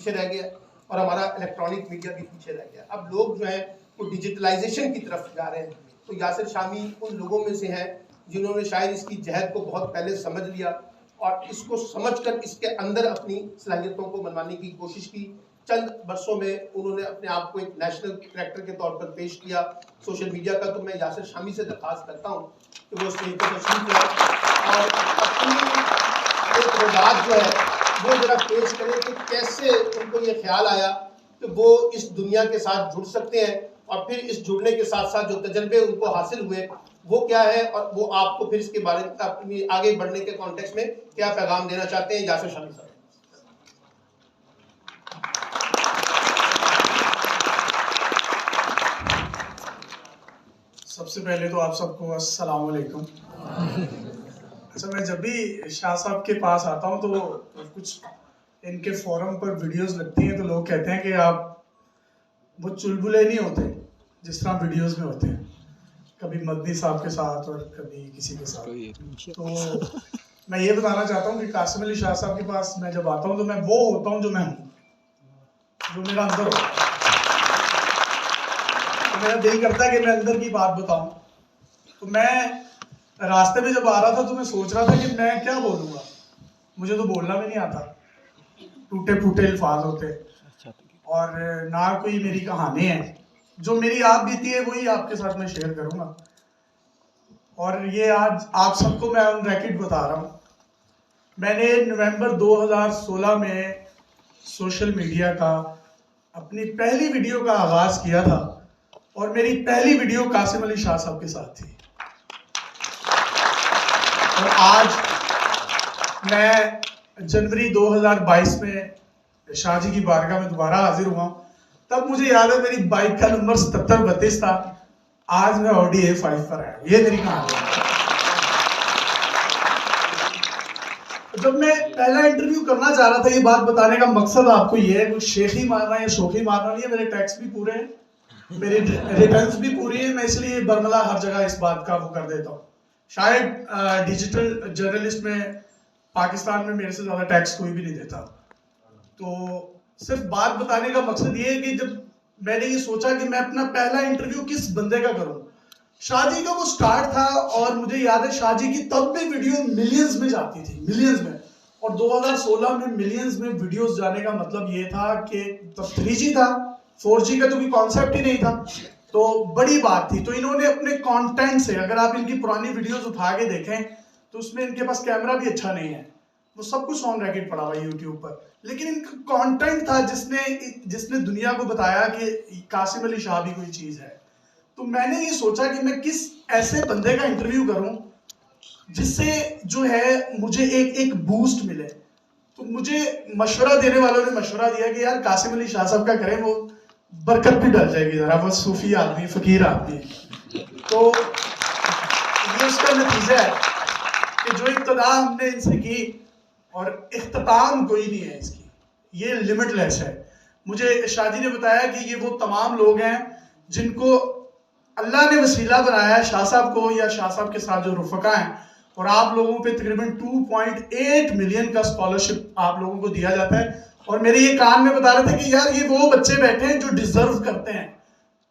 पीछे रह गया और हमारा इलेक्ट्रॉनिक मीडिया भी पीछे रह गया। अब लोग जो है वो डिजिटलाइजेशन की तरफ जा रहे हैं। तो यासिर शामी उन लोगों में से हैं जिन्होंने शायद इसकी जहद को बहुत पहले समझ लिया और इसको समझकर इसके अंदर अपनी सलाहियतों को मनवाने की कोशिश की। चंद बरसों में उन्होंने अपने आप को एक नेशनल करैक्टर के तौर पर पेश किया सोशल मीडिया का। तो मैं यासिर शामी से दरख्वास्त करता हूँ कि वो स्टेज पर तशरीफ लाए और अपनी एक बात जो है वो जरा पेश करें कि कैसे उनको ये ख्याल आया कि वो इस दुनिया के साथ जुड़ सकते हैं और फिर इस जुड़ने के साथ साथ जो तजर्बे उनको हासिल हुए वो क्या है और वो आपको फिर इसके बारे में अपनी आगे बढ़ने के कॉन्टेक्स्ट में क्या पैगाम देना चाहते हैं। यासिर शामी साहब। सबसे पहले तो आप सबको अस्सलाम वालेकुम। अच्छा, मैं जब भी शाह साहब के पास आता हूँ तो कुछ इनके फोरम पर वीडियोस लगती हैं तो लोग कहते हैं कि आप वो चुलबुले नहीं होते जिस तरह वीडियोस में होते हैं, कभी मदनी साहब के साथ और कभी किसी के साथ। तो मैं ये बताना चाहता हूँ कि कासिम अली शाह साहब के पास मैं जब आता हूँ तो मैं वो होता हूँ जो मैं हूँ, जो मेरा अंदर होता है। तो मेरा दिल करता है कि मैं अंदर की बात बताऊं। तो मैं रास्ते में जब आ रहा था तो मैं सोच रहा था कि मैं क्या बोलूँगा, मुझे तो बोलना भी नहीं आता, टूटे फूटे अल्फाज होते और ना कोई मेरी कहानी है। जो मेरी आप बीती है वही आपके साथ मैं शेयर करूँगा। और ये आज आप सबको मैं ऑन रिकॉर्ड बता रहा हूँ, मैंने नवंबर 2016 में सोशल मीडिया का अपनी पहली वीडियो का आगाज किया था और मेरी पहली वीडियो कासिम अली शाह साहब के साथ थी। और आज मैं जनवरी 2022 में शाह जी की बारगाह में दोबारा हाजिर हुआ। तब मुझे याद है मेरी बाइक का नंबर 7732 था, आज मैं ऑडी A5 पर आया। ये मेरी कहानी है। जब मैं पहला इंटरव्यू करना चाह रहा था, ये बात बताने का मकसद आपको ये है, कुछ शेखी मारना या शोखी मारना नहीं है। मेरे टैक्स भी पूरे हैं, मेरी रिटर्न्स भी पूरी है, मैं इसलिए बरमला हर जगह इस बात का वो कर देता हूँ। शायद डिजिटल जर्नलिस्ट में पाकिस्तान में मेरे से ज़्यादा टैक्स कोई भी नहीं देता। तो सिर्फ बात बताने का मकसद ये है कि जब मैंने ये सोचा कि मैं अपना पहला इंटरव्यू किस बंदे का करूँ, शाह जी का वो स्टार्ट था। और मुझे याद है शाह जी की तब भी वीडियो मिलियंस में जाती थी, मिलियंस में। और 2016 में मिलियंस में वीडियोस जाने का मतलब ये था कि तब 3G था, 4G का तो कोई कॉन्सेप्ट ही नहीं था, तो बड़ी बात थी। तो इन्होंने अपने कंटेंट से, अगर आप इनकी पुरानी वीडियोस उठा के देखें तो उसमें इनके पास कैमरा भी अच्छा नहीं है, वो सब कुछ ऑन रिकॉर्ड पड़ा हुआ है यूट्यूब पर, लेकिन इनका कंटेंट था जिसने दुनिया को बताया कि कासिम अली शाह भी कोई चीज़ है। तो मैंने ये सोचा कि मैं किस ऐसे बंदे का इंटरव्यू करूं जिससे जो है मुझे एक बूस्ट मिले। तो मुझे मशवरा देने वालों ने मशवरा दिया कि यार कासिम अली शाह साहब का करें, वो बरकत भी डल जाएगी जरा, वो सूफी आदमी, फकीर आदमी। तो ये उसका नतीजा है कि जो इब्तदा हमने इनसे की और इख्तिताम कोई नहीं है इसकी, ये लिमिटलेस है। मुझे शाह जी ने बताया कि ये वो तमाम लोग हैं जिनको अल्लाह ने वसीला बनाया है शाह साहब को या शाह साहब के साथ जो रुफका हैं। और आप लोगों पे तकरीबन 2.8 मिलियन का स्कॉलरशिप आप लोगों को दिया जाता है। और मेरे ये कान में बता रहे थे कि यार ये वो बच्चे बैठे हैं जो डिजर्व करते हैं।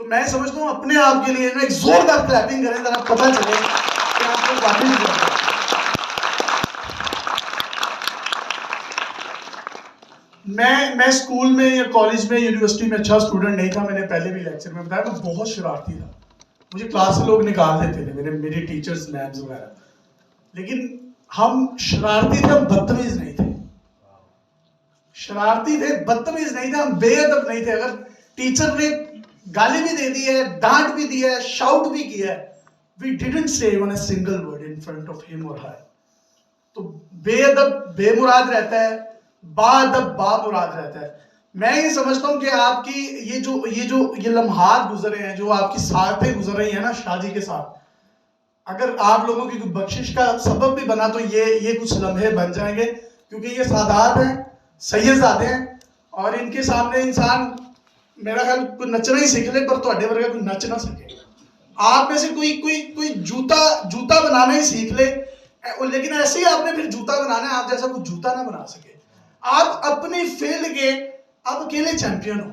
तो मैं समझता हूँ अपने आप के लिए ना एक जोरदार क्लैपिंग करें, जरा पता चले कि आपको वाकई डिजर्व करते हैं। मैं स्कूल में या कॉलेज में, यूनिवर्सिटी में अच्छा स्टूडेंट नहीं था। मैंने पहले भी लेक्चर में बताया, मैं बहुत शरारती था, मुझे क्लास से लोग निकाल देते थे, मेरे टीचर्स, मैम्स वगैरह। लेकिन हम शरारती थे, हम बदतमीज नहीं थे। शरारती थे, बदतमीज नहीं थे, हम बेअदब नहीं थे। अगर टीचर ने गाली भी दे दी है, डांट भी दिया है, शाउट भी किया है, we didn't say even a single word in front of him और हर। तो बेअदब बेमुराद रहता है, बाअदब बामुराद रहता है। मैं ये समझता हूँ कि आपकी ये लम्हात गुजरे हैं, जो आपकी साथें गुजर रही है ना शाह जी के साथ, अगर आप लोगों की बख्शिश का सबब भी बना तो ये कुछ लम्हे बन जाएंगे, क्योंकि ये सादात हैं, सैयदजादे हैं, और इनके सामने इंसान मेरा ख्याल कोई नचना ही सीख ले, पर ਤੁਹਾਡੇ वर्गा कोई नच ना सके। आप में से कोई जूता बनाना ही सीख ले, लेकिन ऐसे ही आपने फिर जूता बनाना है, आप जैसा कुछ जूता ना बना सके। आप अपनी फील्ड के आप अकेले चैंपियन हो,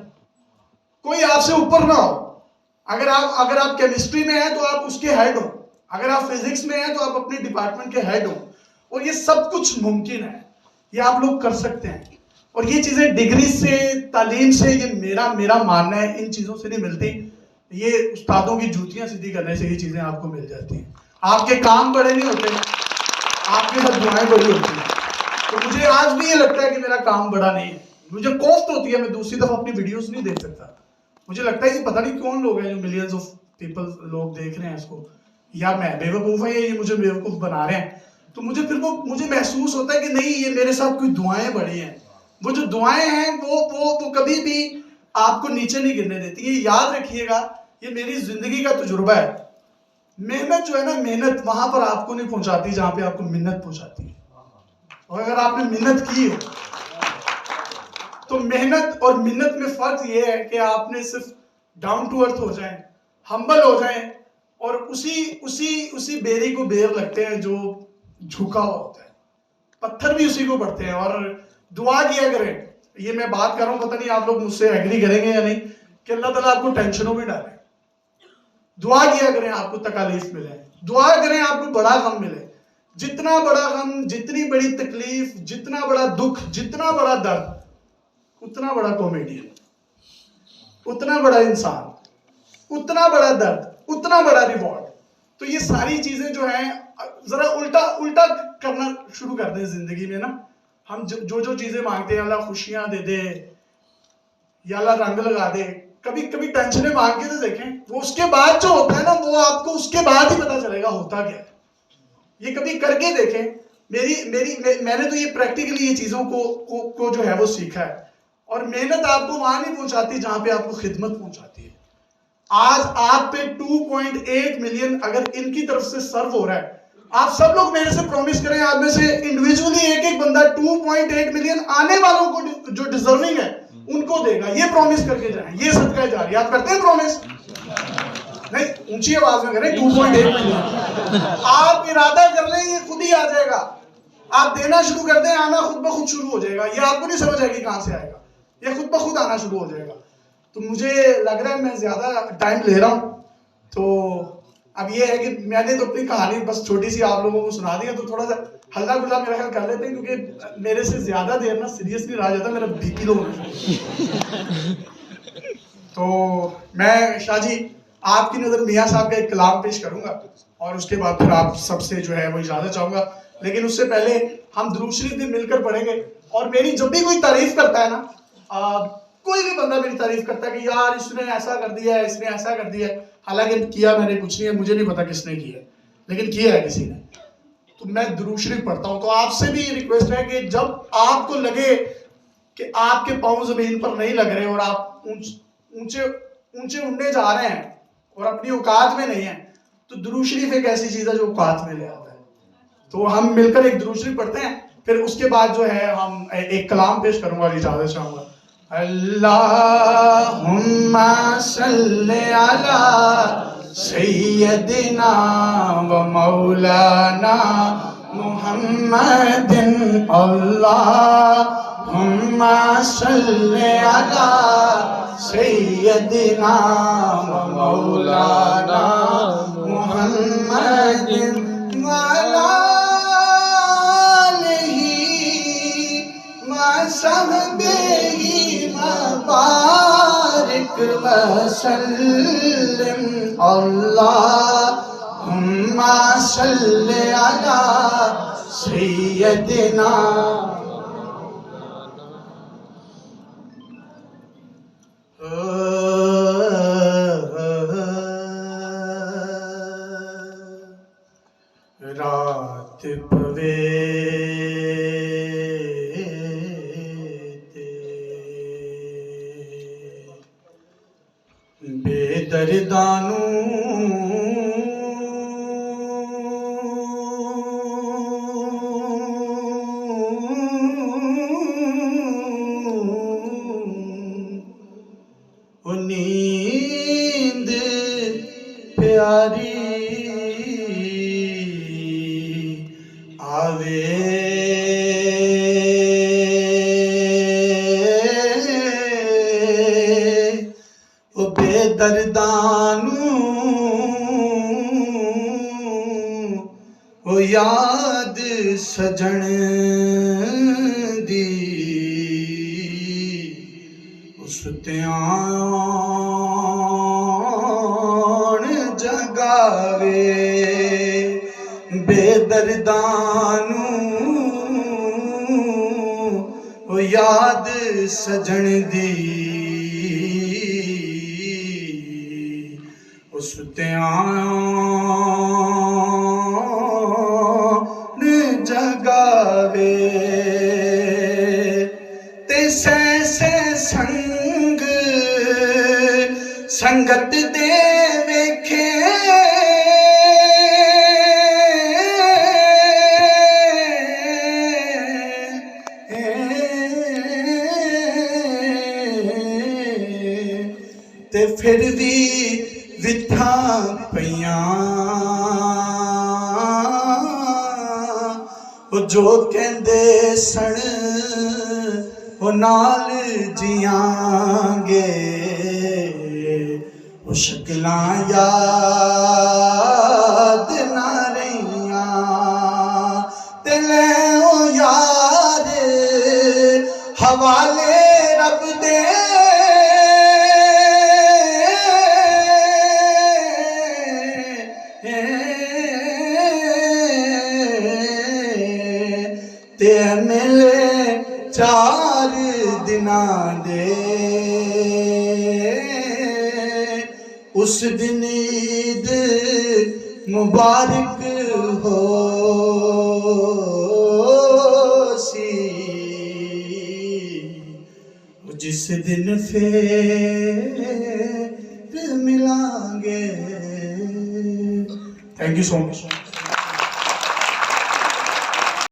कोई आपसे ऊपर ना हो। अगर आप केमिस्ट्री में हैं तो आप उसके हेड हो, अगर आप फिजिक्स में हैं तो आप अपने डिपार्टमेंट के हेड हो। और ये सब कुछ मुमकिन है, ये आप लोग कर सकते हैं। और ये चीजें डिग्री से, तालीम से, ये मेरा मानना है, इन चीजों से नहीं मिलती। ये उस्तादों की जूतियां सीधी करने से ये चीजें आपको मिल जाती हैं। आपके काम बड़े नहीं होते, आपके साथ दुआएं बड़ी होती हैं। तो मुझे आज भी ये लगता है कि मेरा काम बड़ा नहीं है, मुझे कोफ्त होती है, मैं दूसरी दफा अपनी वीडियोस नहीं देख सकता। मुझे लगता है कि पता नहीं कौन लोग हैं जो मिलियंस ऑफ पीपल लोग देख रहे हैं इसको, या मैं बेवकूफ है, ये मुझे बेवकूफ बना रहे हैं। तो मुझे महसूस होता है कि नहीं, ये मेरे साथ कोई दुआएं बड़ी हैं। वो जो दुआएं हैं वो कभी भी आपको नीचे नहीं गिरने देती। ये याद रखिएगा, ये मेरी जिंदगी का तजुर्बा है। मेहनत जो है ना, मेहनत वहां पर आपको नहीं पहुंचाती जहां पे आपको मिन्नत पहुंचाती है। और अगर आपने मिन्नत की हो तो मेहनत और मिन्नत में फर्क ये है कि आपने सिर्फ डाउन टू अर्थ हो जाए, हम्बल हो जाए, और उसी बेरी को बेर लगते हैं जो झुका हुआ होता है। पत्थर भी उसी को पड़ते हैं। और दुआ किया करें, ये मैं बात कर रहा हूं, पता नहीं आप लोग मुझसे एग्री करेंगे या नहीं, कि अल्लाह ताला आपको टेंशनों में डाले। दुआ किया करें आपको तकालीफ मिले, दुआ करें आपको बड़ा गम मिले। जितना बड़ा गम, जितनी बड़ी तकलीफ, जितना बड़ा दुख, जितना बड़ा दर्द, उतना बड़ा कॉमेडियन, उतना बड़ा इंसान, उतना बड़ा दर्द, उतना बड़ा रिवॉर्ड। तो ये सारी चीजें जो हैं, जरा उल्टा करना शुरू कर दें जिंदगी में ना। हम जो चीजें मांगते हैं, अल्लाह खुशियां दे दे या अल्लाह रंग लगा दे, कभी कभी टेंशनें मांग के तो देखें, वो उसके बाद जो होता है ना, वो आपको उसके बाद ही पता चलेगा होता क्या है। ये कभी करके देखें। मैंने तो ये प्रैक्टिकली ये चीजों को जो है वो सीखा है। और मेहनत आपको वहां नहीं पहुंचाती जहां पे आपको खिदमत पहुंचाती है। आज आप पे 2.8 मिलियन अगर इनकी तरफ से सर्व हो रहा है, आप सब लोग मेरे से प्रॉमिस करें, आप में से इंडिविजुअली एक बंदा 2.8 मिलियन आने वालों को जो डिजर्विंग है उनको देगा। ये प्रॉमिस करके जाएं, ये सदका जारी। आप करते हैं प्रॉमिस? नहीं, ऊंची आवाज में करें। 2.8 मिलियन आप इरादा कर लें, ये खुद ही आ जाएगा। आप देना शुरू कर दें, आना खुद ब खुद शुरू हो जाएगा। ये आपको नहीं समझ आएगी कहां से आएगा, ये खुद ब खुद आना शुरू हो जाएगा। तो मुझे लग रहा है मैं ज्यादा टाइम ले रहा हूं। तो अब ये है कि मैंने तो अपनी कहानी बस छोटी सी आप लोगों को सुना दी है, तो थोड़ा सा हल्ला गुल्ला मेरा ख्याल कर लेते हैं, क्योंकि मेरे से ज्यादा देर ना सीरियस नहीं रहा जाता, मेरा बीपी लो होना। तो मैं शाह जी आपकी नजर मियाँ साहब का एक कलाम पेश करूंगा और उसके बाद फिर आप सबसे जो है वो इजाजत चाहूंगा। लेकिन उससे पहले हम दुरूद शरीफ भी मिलकर पढ़ेंगे। और मेरी जब भी कोई तारीफ करता है ना, कोई भी बंदा मेरी तारीफ करता है कि यार इसने ऐसा कर दिया है, इसने ऐसा कर दिया है, हालांकि किया मैंने कुछ नहीं है, मुझे नहीं पता किसने किया है, लेकिन किया है किसी ने, तो मैं दुरूद शरीफ पढ़ता हूं। तो आपसे भी रिक्वेस्ट है कि जब आपको लगे कि आपके पांव जमीन पर नहीं लग रहे और आप ऊंचे ऊंचे उड़ने जा रहे हैं और अपनी औकात में नहीं है, तो दुरूद शरीफ एक ऐसी चीज है जो औकात में ले आता है। तो हम मिलकर एक दुरूद शरीफ पढ़ते हैं, फिर उसके बाद जो है हम एक कलाम पेश करूंगा और इजाजत चाहूंगा। अल्लाहुम्मा सल्ली अला सय्यदिना व मौलाना मुहम्मदिन। अल्लाहुम्मा सल्ली अला सय्यदिना व मौलाना मुहम्मदिन व अला सहबेही मुबारक वसल्लम। अल्लाहुम्मा सल्ली अला सय्यदिना। रात पवे बेदर्दानू नींद प्यारी आवे बेदर्दानू ओ याद सजन दी उस त्याण जगावे बेदर्दानू ओ याद सजन दी उस त्याण जगावे ते सै संग संगत दे वेखे ते फिर भी विथा पईयां जो कहंदे सन ओ नाल जियांगे ओ शक्लां याद ना रहियां ते ले ओ यार हवाले रब दे ते मिले 4 दिनां दे उस दिन ईद मुबारक हो सी जिस दिन फिर मिलांगे। Thank you so much.